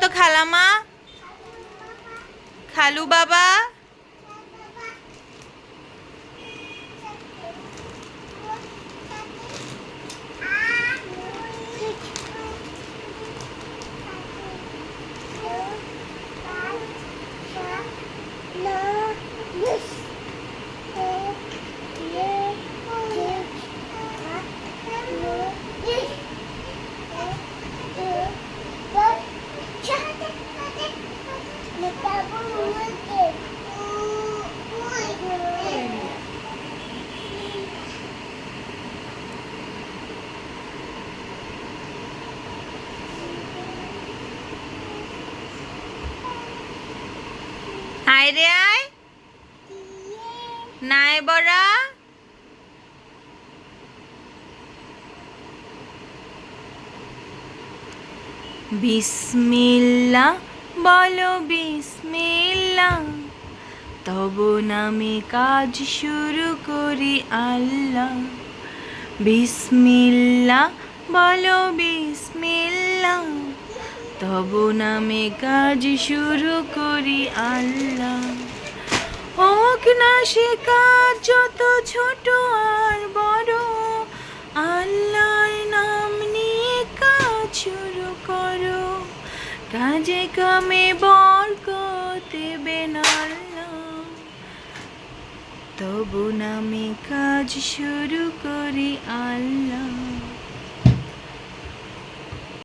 তো খালামা, খালু বাবা, আয় রে আয়, নাই বড়া। বিসমিল্লাহ বলো বিসমিল্লাহ, তব নামে কাজ শুরু করি আল্লাহ। বিসমিল্লাহ বলো বিসমিল্লাহ, তব নামে কাজ শুরু করি আল্লাহ। হোক না সে কাজ যত ছোট আর বড়, আল্লাহর নাম নিয়ে কাজ শুরু করো। কাজে কামে বরকত দেবেন আল্লাহ, তব নামে কাজ শুরু করি আল্লাহ।